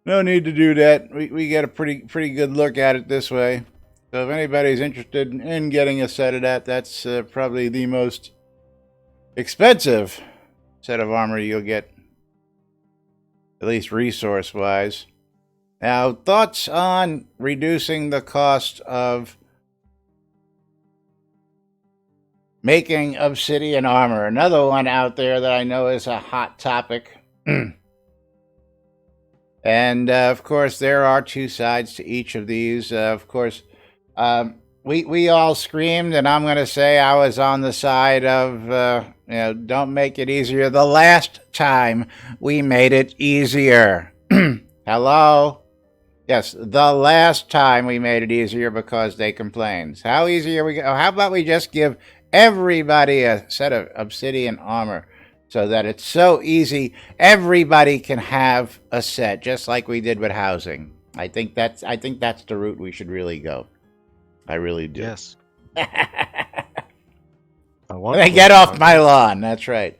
No need to do that. We get a pretty good look at it this way. So if anybody's interested in getting a set of that, that's probably the most expensive set of armor you'll get, at least resource-wise. Now, thoughts on reducing the cost of making obsidian armor? Another one out there that I know is a hot topic. And, of course, there are two sides to each of these. Of course, we all screamed, and I'm going to say I was on the side of, don't make it easier. The last time we made it easier. Hello? Yes, the last time we made it easier because they complained. How easy are we? How about we just give everybody a set of obsidian armor so that it's so easy everybody can have a set, just like we did with housing. I think that's the route we should really go. I really do. Yes. Get off my lawn. That's right.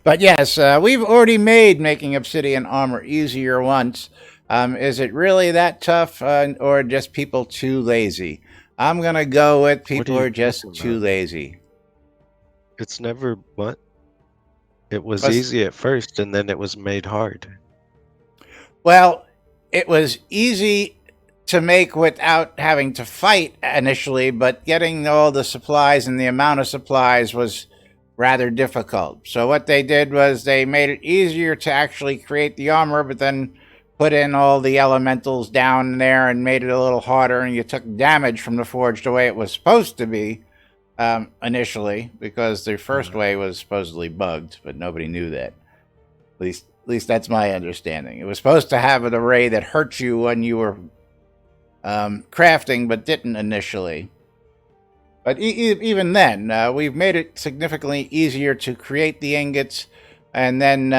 But yes, we've already made making obsidian armor easier once. Is it really that tough, or just people too lazy? I'm going to go with people are just too lazy. It's never what? It was easy at first, and then it was made hard. Well, it was easy to make without having to fight initially, but getting all the supplies and the amount of supplies was rather difficult. So what they did was they made it easier to actually create the armor, but then put in all the elementals down there and made it a little harder, and you took damage from the forge the way it was supposed to be initially, because the first way was supposedly bugged, but nobody knew that. At least that's my understanding. It was supposed to have an array that hurt you when you were crafting, but didn't initially. But even then, we've made it significantly easier to create the ingots, and then,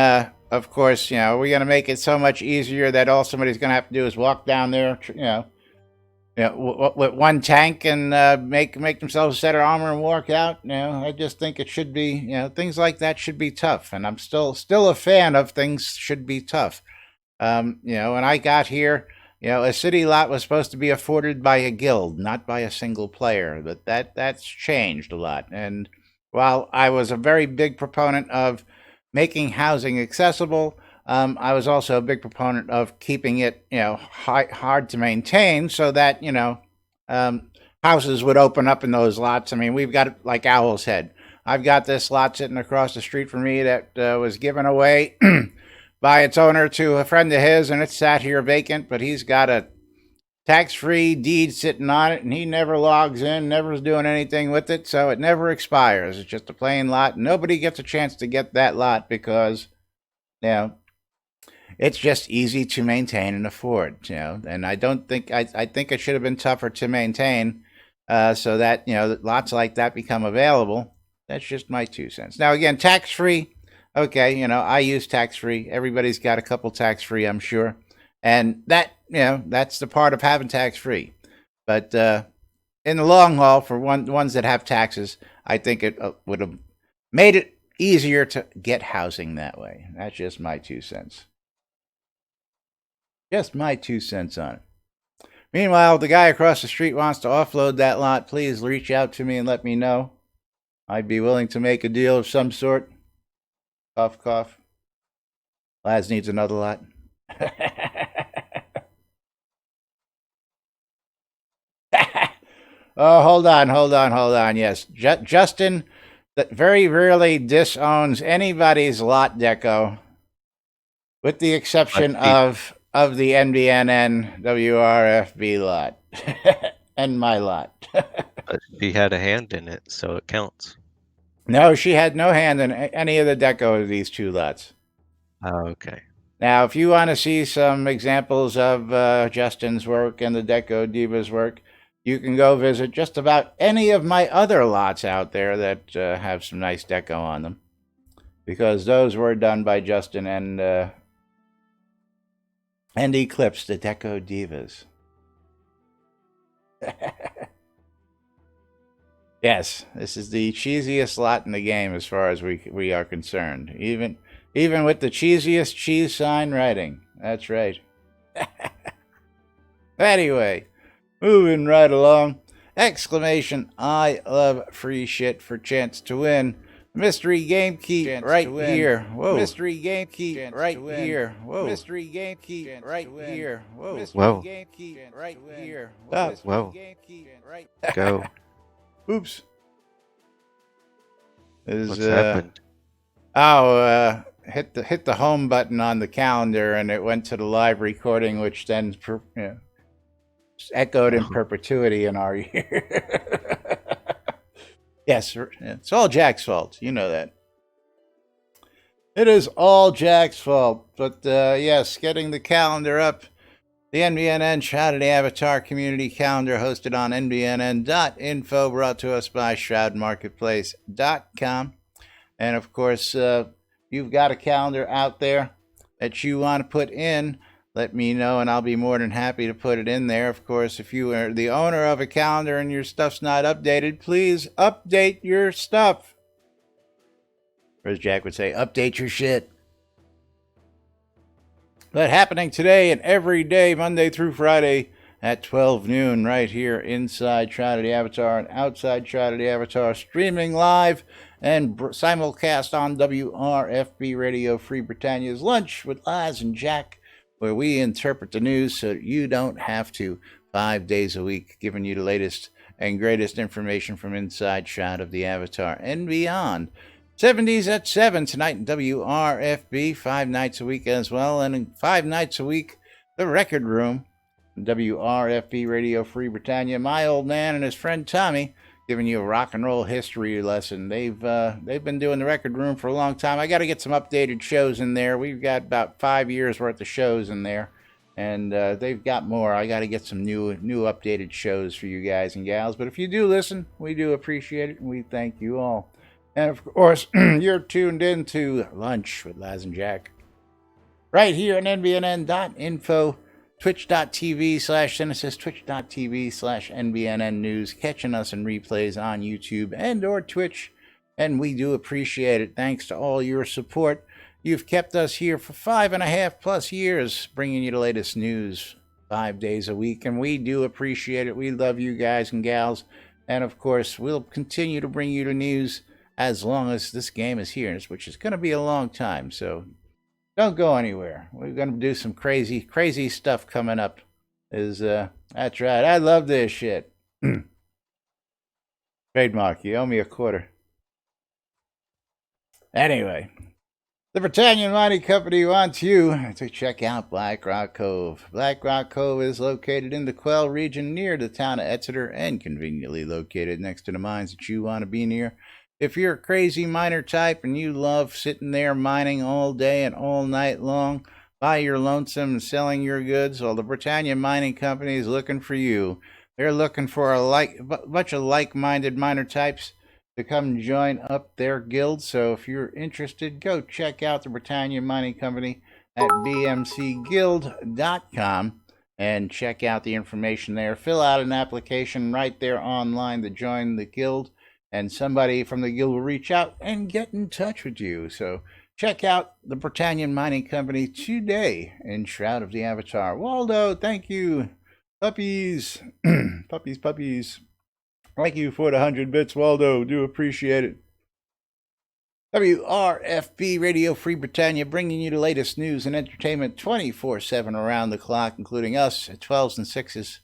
of course, we're going to make it so much easier that all somebody's going to have to do is walk down there, with one tank and make themselves a set of armor and walk out. I just think it should be, things like that should be tough, and I'm still a fan of things should be tough. When I got here, a city lot was supposed to be afforded by a guild, not by a single player, but that's changed a lot. And while I was a very big proponent of making housing accessible, I was also a big proponent of keeping it, hard to maintain so that, houses would open up in those lots. I mean, we've got like Owl's Head. I've got this lot sitting across the street from me that was given away by its owner to a friend of his, and it's sat here vacant, but he's got a tax-free deed sitting on it, and he never logs in, never is doing anything with it, so it never expires. It's just a plain lot. Nobody gets a chance to get that lot because, it's just easy to maintain and afford, and I don't think, I think it should have been tougher to maintain so that, lots like that become available. That's just my 2 cents. Now, again, tax-free. Okay, I use tax-free. Everybody's got a couple tax-free, I'm sure. And that, that's the part of having tax-free. But in the long haul, for ones that have taxes, I think it would have made it easier to get housing that way. That's just my 2 cents. Just my 2 cents on it. Meanwhile, if the guy across the street wants to offload that lot, please reach out to me and let me know. I'd be willing to make a deal of some sort. Cough, cough. Laz needs another lot. Oh, hold on. Yes, Justin, that very rarely disowns anybody's lot deco, with the exception of the NBNN WRFB lot and my lot. But she had a hand in it, so it counts. No, she had no hand in any of the deco of these two lots. Oh, okay. Now, if you want to see some examples of Justin's work and the Deco Diva's work, you can go visit just about any of my other lots out there that have some nice deco on them, because those were done by Justin and Eclipse, the Deco Divas. Yes, this is the cheesiest lot in the game as far as we are concerned. Even with the cheesiest cheese sign writing. That's right. Anyway, moving right along. Exclamation, I love free shit for chance to win. Mystery game key chance right here. Whoa. Mystery game key chance right here. Whoa. Mystery game key right here. Whoa. Whoa. Game key right here. Stop. Whoa. Go. Oops. What's happened? Hit the home button on the calendar and it went to the live recording, which then echoed in perpetuity in our ear. Yes, it's all Jack's fault. You know that. It is all Jack's fault. But yes, getting the calendar up. The NBNN Shroud of the Avatar Community Calendar hosted on NBNN.info, brought to us by ShroudMarketplace.com. And of course, you've got a calendar out there that you want to put in, let me know and I'll be more than happy to put it in there. Of course, if you are the owner of a calendar and your stuff's not updated, please update your stuff. Or as Jack would say, update your shit. But happening today and every day, Monday through Friday at 12 noon, right here inside Shroud of the Avatar and outside Shroud of the Avatar, streaming live and simulcast on WRFB Radio Free Britannia's Lunch with Laz and Jack, where we interpret the news so that you don't have to, 5 days a week, giving you the latest and greatest information from inside Shroud of the Avatar and beyond. 70s at 7 tonight in WRFB, 5 nights a week as well, and 5 nights a week, The Record Room, WRFB Radio Free Britannia. My old man and his friend Tommy giving you a rock and roll history lesson. They've been doing The Record Room for a long time. I got to get some updated shows in there. We've got about 5 years worth of shows in there, and they've got more. I got to get some new updated shows for you guys and gals. But if you do listen, we do appreciate it, and we thank you all. And of course, you're tuned in to Lunch with Laz and Jack right here on NBNN.info, twitch.tv/Genesis, twitch.tv/NBNN News, catching us in replays on YouTube and or Twitch. And we do appreciate it. Thanks to all your support. You've kept us here for 5.5+ years, bringing you the latest news 5 days a week. And we do appreciate it. We love you guys and gals. And of course, we'll continue to bring you the news as long as this game is here, which is going to be a long time. So don't go anywhere. We're going to do some crazy stuff coming up. That's right. I love this shit. Trademark. You owe me a quarter. Anyway, the Britannian Mining Company wants you to check out Black Rock Cove. Black Rock Cove is located in the Quell region near the town of Exeter and conveniently located next to the mines that you want to be near. If you're a crazy miner type and you love sitting there mining all day and all night long by your lonesome and selling your goods, well, the Britannia Mining Company is looking for you. They're looking for a bunch of like-minded miner types to come join up their guild. So if you're interested, go check out the Britannia Mining Company at bmcguild.com and check out the information there. Fill out an application right there online to join the guild, and somebody from the guild will reach out and get in touch with you. So check out the Britannian Mining Company today in Shroud of the Avatar. Waldo, thank you. Puppies. Puppies. Thank you for the 100 bits, Waldo. Do appreciate it. WRFB Radio Free Britannia, bringing you the latest news and entertainment 24/7 around the clock, including us at 12s and 6s,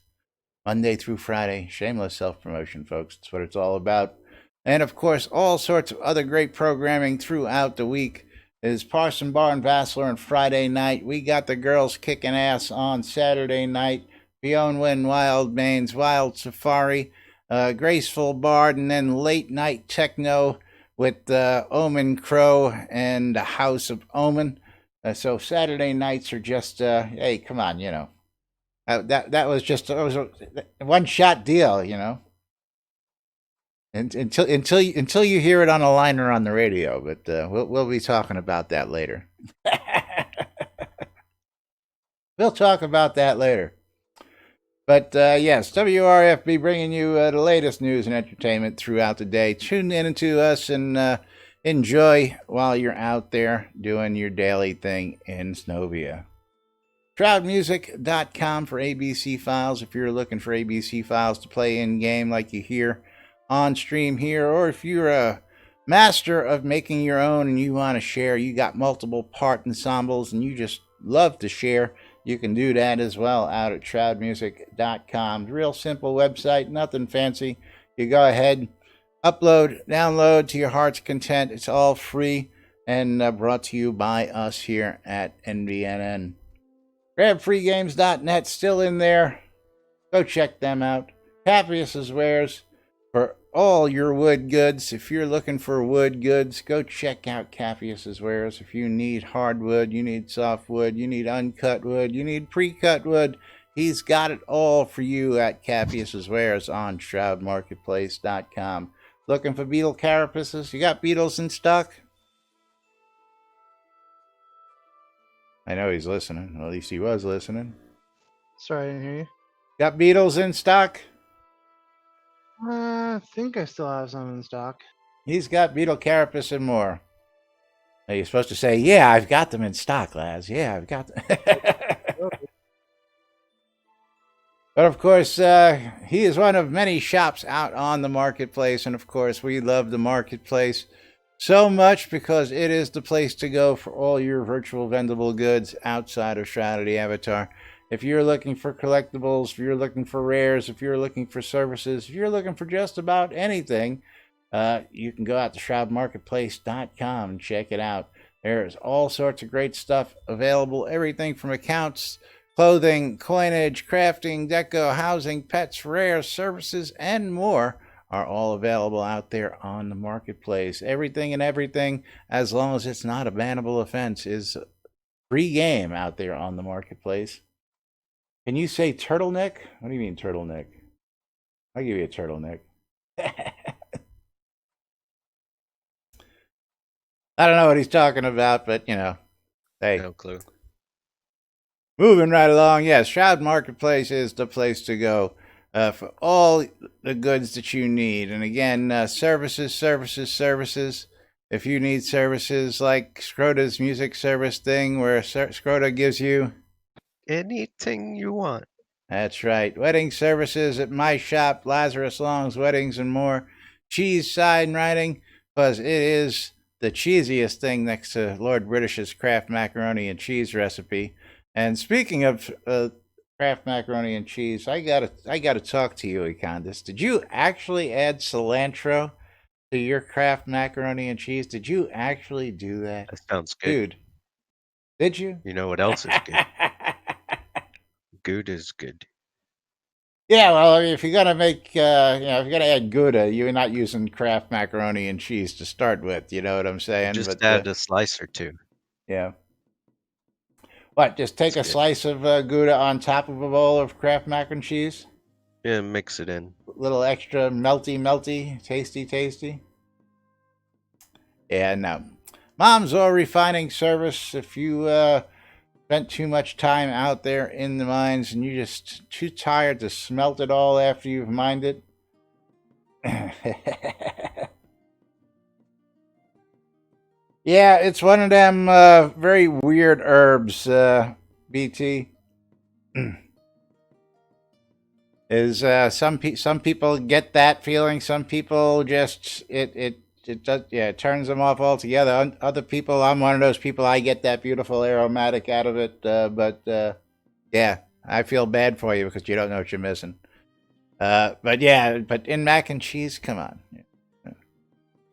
Monday through Friday. Shameless self-promotion, folks. That's what it's all about. And, of course, all sorts of other great programming throughout the week. Is Parson Bar and Vassler on Friday night. We got the girls kicking ass on Saturday night. Beyond Wind, Wild Mains, Wild Safari, Graceful Bard, and then late night techno with Omen Crow and the House of Omen. So Saturday nights are just, hey, come on, you know. That was just a one-shot deal, you know. Until you hear it on a line or on the radio, but we'll be talking about that later. We'll talk about that later. But yes, WRFB bringing you the latest news and entertainment throughout the day. Tune in to us and enjoy while you're out there doing your daily thing in Snovia. Shroudmusic.com for ABC files if you're looking for ABC files to play in game like you hear on stream here, or if you're a master of making your own and you want to share, you got multiple part ensembles and you just love to share, you can do that as well out at shroudmusic.com. Real simple website, nothing fancy. You go ahead, upload, download to your heart's content. It's all free and brought to you by us here at NBNN. GrabFreeGames.net still in there. Go check them out. Cappius's Wares for all your wood goods. If you're looking for wood goods, go check out Cappius's Wares. If you need hardwood, you need softwood, you need uncut wood, you need pre-cut wood, he's got it all for you at Cappius's Wares on ShroudMarketplace.com. Looking for beetle carapaces? You got beetles in stock? I know he's listening. Well, at least he was listening. Sorry, I didn't hear you. Got beetles in stock? I think I still have some in stock. He's got beetle carapace and more. Now, you're supposed to say, yeah, I've got them in stock, lads. Yeah, I've got them. But, of course, he is one of many shops out on the marketplace. And, of course, we love the marketplace so much because it is the place to go for all your virtual vendable goods outside of Shroud of the Avatar. If you're looking for collectibles, if you're looking for rares, if you're looking for services, if you're looking for just about anything, you can go out to shroudmarketplace.com and check it out. There's all sorts of great stuff available, everything from accounts, clothing, coinage, crafting, deco, housing, pets, rares, services, and more are all available out there on the marketplace. Everything and everything, as long as it's not a bannable offense, is free game out there on the marketplace. Can you say turtleneck? What do you mean turtleneck? I'll give you a turtleneck. I don't know what he's talking about, but you know, hey. No clue. Moving right along, yes, Shroud Marketplace is the place to go for all the goods that you need. And again, services. If you need services like Scrota's music service thing where Scrota gives you Anything you want. That's right. Wedding services at my shop, Lazarus Long's Weddings and More. Cheese sign writing, because it is the cheesiest thing next to Lord British's Kraft macaroni and cheese recipe. And speaking of Kraft macaroni and cheese, I gotta talk to you, Econdas. Did you actually add cilantro to your Kraft macaroni and cheese? Did you actually do that? That sounds good. Dude, did you? You know what else is good? Good is good. Yeah, well, I mean, if you're gonna make, if you're gonna add Gouda, you're not using Kraft macaroni and cheese to start with. You know what I'm saying? Just add a slice or two. Yeah. What? Just take a slice of Gouda on top of a bowl of Kraft mac and cheese? Yeah, mix it in. A little extra melty, tasty. Yeah, no. Mom's Oil Refining Service. If you spent too much time out there in the mines and you're just too tired to smelt it all after you've mined it. Yeah, it's one of them very weird herbs, BT. Is some people get that feeling, some people just it does, yeah, it turns them off altogether. Other people, I'm one of those people, I get that beautiful aromatic out of it, but yeah, I feel bad for you because you don't know what you're missing. But in mac and cheese, come on.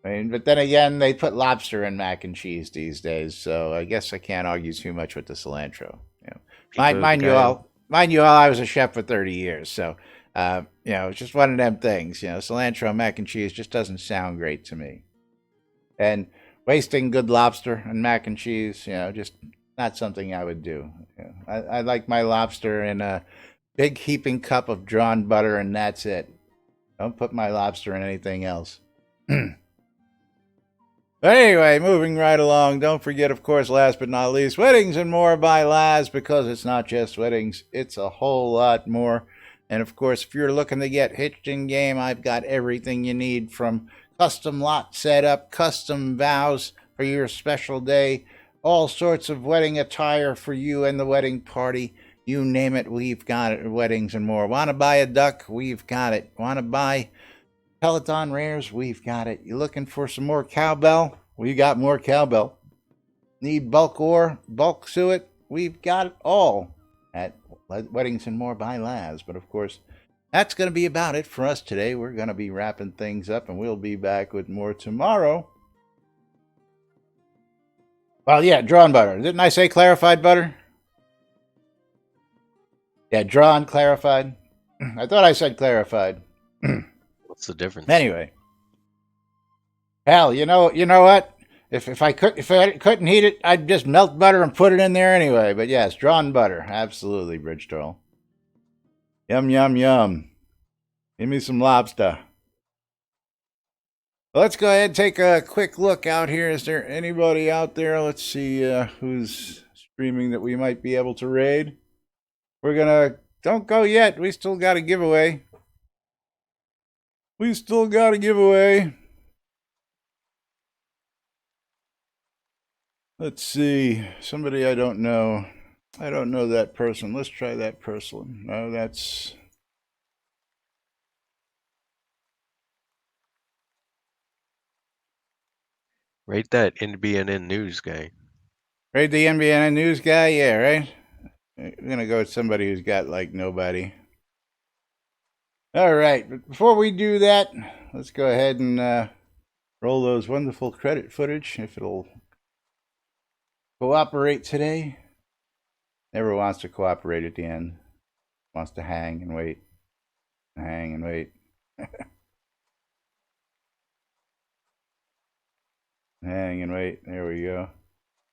I mean, but then again, they put lobster in mac and cheese these days, so I guess I can't argue too much with the cilantro. You know, mind you all, I was a chef for 30 years, so it's just one of them things. You know, cilantro mac and cheese just doesn't sound great to me, and wasting good lobster and mac and cheese, just not something I would do. I like my lobster in a big heaping cup of drawn butter, and that's it. Don't put my lobster in anything else. But anyway, moving right along, don't forget, of course, last but not least, Weddings and More by Laz, because it's not just weddings, it's a whole lot more. And of course, if you're looking to get hitched in game, I've got everything you need, from custom lot setup, custom vows for your special day, all sorts of wedding attire for you and the wedding party. You name it, we've got it. Weddings and more. Want to buy a duck? We've got it. Want to buy Peloton rares? We've got it. You looking for some more cowbell? We got more cowbell. Need bulk ore, bulk suet? We've got it all at Weddings and More by Laz. But of course, that's going to be about it for us today. We're going to be wrapping things up, and we'll be back with more tomorrow. Well, yeah, drawn butter. Didn't I say clarified butter? Yeah, drawn, clarified. I thought I said clarified. What's the difference? Anyway. Hell, you know what? If I couldn't heat it, I'd just melt butter and put it in there anyway. But yes, drawn butter. Absolutely, Bridge Troll. Yum, yum, yum. Give me some lobster. Well, let's go ahead and take a quick look out here. Is there anybody out there? Let's see who's streaming that we might be able to raid. We're going to... Don't go yet. We still got a giveaway. Let's see. Somebody I don't know. I don't know that person. Let's try that person. No, that's... Rate that NBNN news guy. Raid the NBNN news guy? Yeah, right? I'm going to go with somebody who's got, like, nobody. All right. But before we do that, let's go ahead and roll those wonderful credit footage, if it'll cooperate today. Never wants to cooperate at the end. Wants to hang and wait. Hang and wait. Hang and wait. There we go.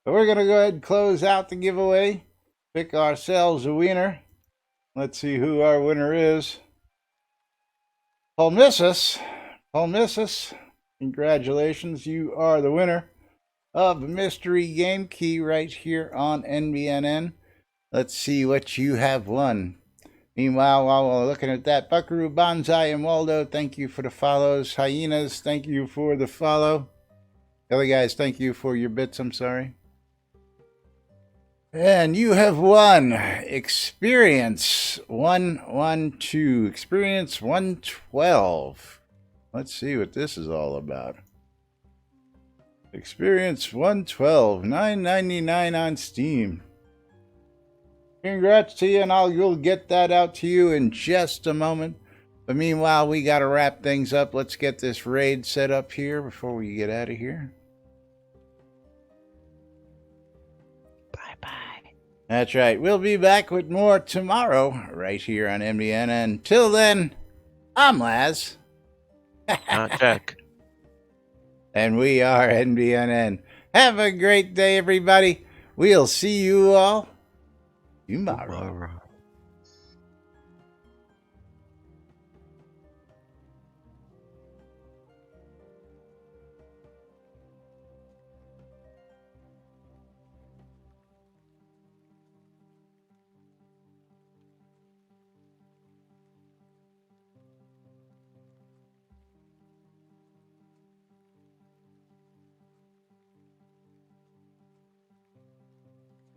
But we're going to go ahead and close out the giveaway. Pick ourselves a winner. Let's see who our winner is. Paul Missus. Congratulations. You are the winner of a mystery game key right here on NBNN. Let's see what you have won. Meanwhile, while we're looking at that, Buckaroo, Bonsai, and Waldo, thank you for the follows. Hyenas, thank you for the follow. The other guys, thank you for your bits, I'm sorry. And you have won Experience 112. Experience 112. Let's see what this is all about. Experience 112, $9.99 on Steam. Congrats to you, and you'll get that out to you in just a moment. But meanwhile, we got to wrap things up. Let's get this raid set up here before we get out of here. Bye-bye. That's right. We'll be back with more tomorrow right here on NBN. Until then, I'm Laz. Not Jack. And we are NBNN. Have a great day, everybody. We'll see you all tomorrow.